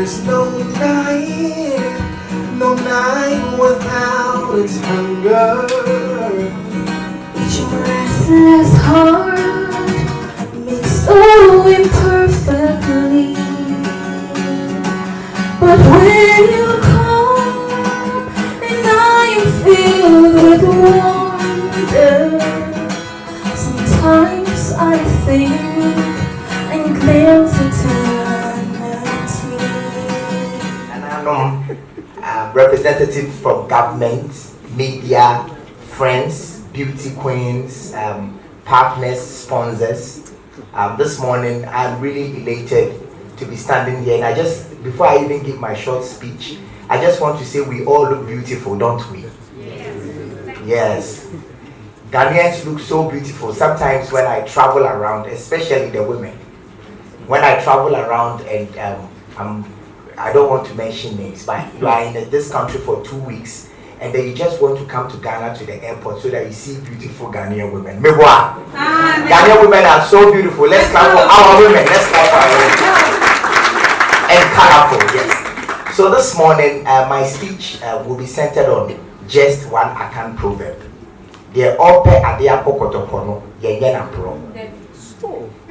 There's no night without its hunger. Each restless heart makes so imperfectly. But when you come and I am filled with wonder, sometimes I think and glimpse eternity. And I know representatives from government, media, friends, beauty queens, partners, sponsors. This morning, I'm really elated to be standing here. And before I even give my short speech, I just want to say we all look beautiful, don't we? Yes. Ghanaians look so beautiful. Sometimes when I travel around, especially the women, when I travel around and I don't want to mention names, but you are in this country for 2 weeks, and then you just want to come to Ghana to the airport so that you see beautiful Ghanaian women. Ghanaian women are so beautiful. Let's clap for our women. Let's clap for our women. And colorful, yes. So this morning, my speech will be centered on just one Akan proverb. The ope adie akokotokono yenye na pro.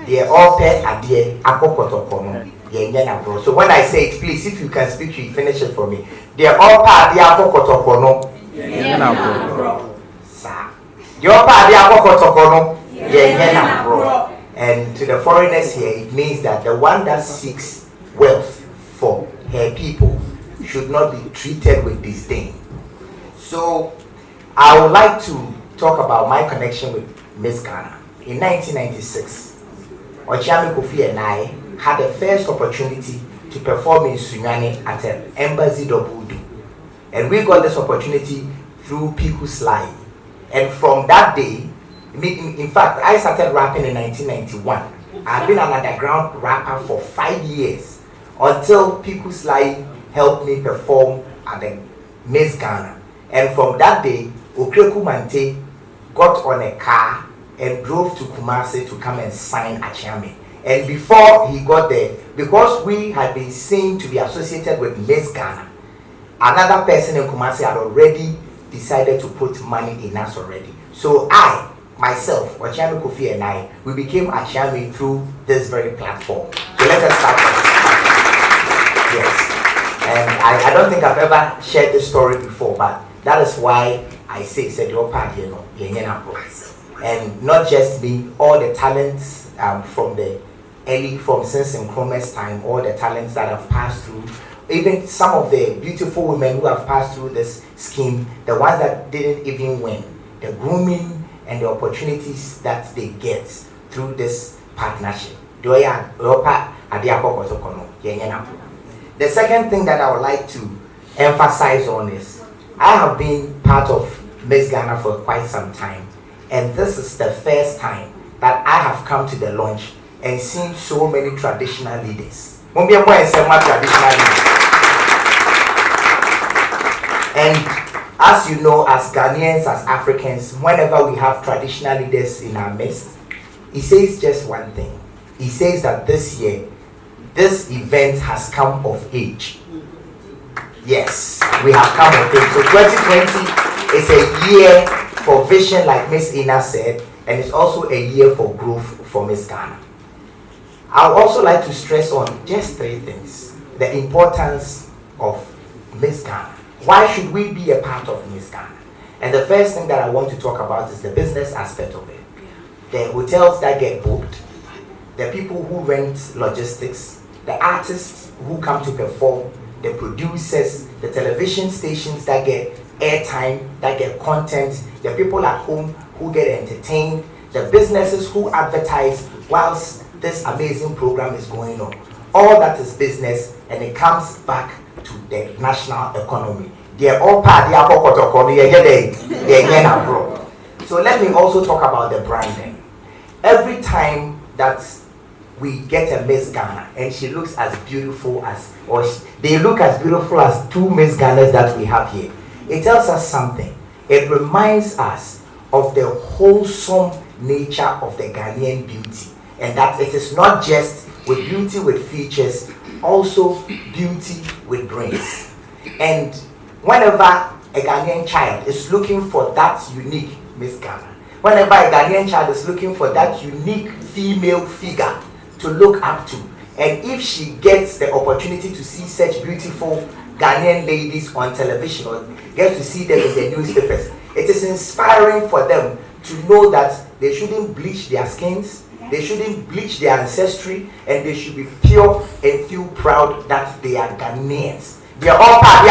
The ope adie akokotokono yenye na pro. So when I say it, please, if you can speak, you finish it for me. The ope adie akokotokono yenye na pro. Sa. The ope adie akokotokono yenye na pro. And to the foreigners here, it means that the one that seeks wealth for her people should not be treated with disdain. So I would like to talk about my connection with Miss Ghana. In 1996, Okyeame Kwame and I had the first opportunity to perform in Sunyani at an embassy Dobudu. And we got this opportunity through Piku Slide. And from that day, in fact, I started rapping in 1991. I've been an underground rapper for 5 years until Piku Slide helped me perform at the Miss Ghana. And from that day, Okyeame got on a car and drove to Kumasi to come and sign Akyeame. And before he got there, because we had been seen to be associated with Miss Ghana, another person in Kumasi had already decided to put money in us already. So I, myself, Okyeame Kwame and I, we became Akyeame through this very platform. So let us start with this. Yes. And I don't think I've ever shared this story before, but that is why I say your part, and not just me, all the talents from since in Chrome's time, all the talents that have passed through, even some of the beautiful women who have passed through this scheme, the ones that didn't even win, the grooming and the opportunities that they get through this partnership. The second thing that I would like to emphasize on is I have been part of Miss Ghana for quite some time, and this is the first time that I have come to the launch and seen so many traditional leaders. And as you know, as Ghanaians, as Africans, whenever we have traditional leaders in our midst, he says just one thing. He says that this year, this event has come of age. Yes, we have come of age. So 2020 is a year for vision, like Miss Ina said, and it's also a year for growth for Miss Ghana. I would also like to stress on just 3 things. The importance of Miss Ghana. Why should we be a part of Miss Ghana? And the first thing that I want to talk about is the business aspect of it. The hotels that get booked, the people who rent logistics, the artists who come to perform, the producers, the television stations that get airtime, that get content, the people at home who get entertained, the businesses who advertise whilst this amazing program is going on. All that is business, and it comes back to the national economy. They're all part of the So let me also talk about the branding. Every time that we get a Miss Ghana and she looks as beautiful as, they look as beautiful as 2 Miss Ghanas that we have here, it tells us something. It reminds us of the wholesome nature of the Ghanaian beauty, and that it is not just with beauty with features, also beauty with brains. And whenever a Ghanaian child is looking for that unique Miss Ghana, whenever a Ghanaian child is looking for that unique female figure to look up to, and if she gets the opportunity to see such beautiful Ghanaian ladies on television or gets to see them in the newspapers, it is inspiring for them to know that they shouldn't bleach their skins, they shouldn't bleach their ancestry, and they should be pure and feel proud that they are Ghanaians. They are all part,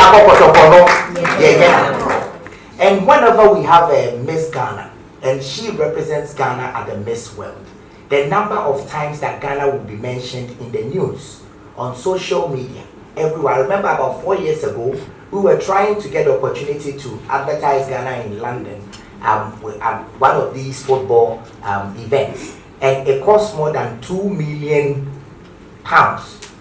and whenever we have a Miss Ghana, and she represents Ghana at the Miss World, the number of times that Ghana will be mentioned in the news, on social media, everywhere. I remember about 4 years ago, we were trying to get the opportunity to advertise Ghana in London at one of these football events. And it cost more than £2 million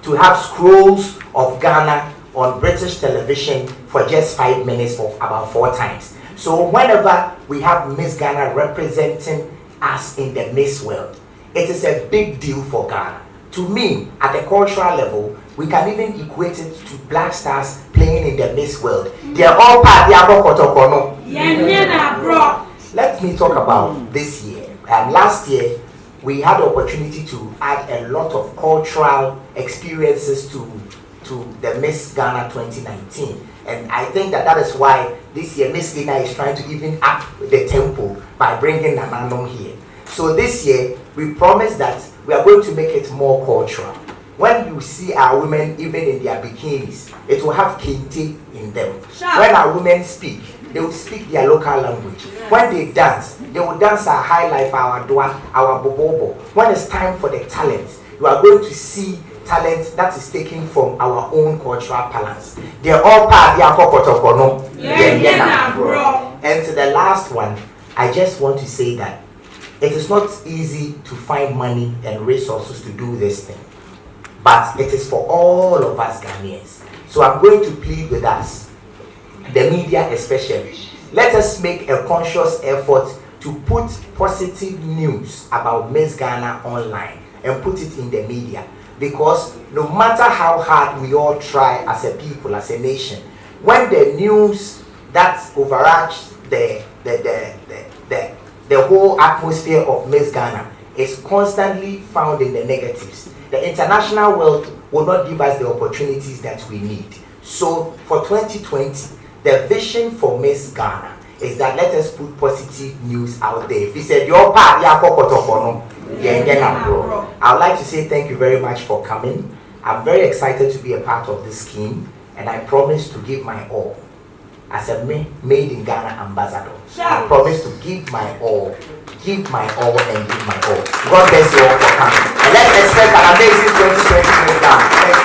to have scrolls of Ghana on British television for just 5 minutes for about 4 times. So whenever we have Miss Ghana representing us in the Miss World, it is a big deal for Ghana. To me, at the cultural level, we can even equate it to Black Stars playing in the Miss World. They are all part of the Let me talk about this year. Last year, we had the opportunity to add a lot of cultural experiences to the Miss Ghana 2019. And I think that is why this year Miss Ghana is trying to even up the tempo by bringing Nananom here. So this year, we promise that we are going to make it more cultural. When you see our women even in their bikinis, it will have kente in them. When our women speak, they will speak their local language. When they dance, they will dance our high life, our dua, our bobobo. When it's time for the talent, you are going to see talent that is taken from our own cultural balance. They are all part of the And to the last one, I just want to say that it is not easy to find money and resources to do this thing, but it is for all of us Ghanaians. So I'm going to plead with us, the media especially. Let us make a conscious effort to put positive news about Miss Ghana online and put it in the media, because no matter how hard we all try as a people, as a nation, when the news that overarches the whole atmosphere of Miss Ghana is constantly found in the negatives, the international world will not give us the opportunities that we need. So for 2020, the vision for Miss Ghana is that let us put positive news out there. If you said your part, I would like to say thank you very much for coming. I'm very excited to be a part of this scheme, and I promise to give my all. As a Made in Ghana ambassador, I promise to give my all, and give my all. God bless you all for coming. And let's expect an amazing 2020 Ghana.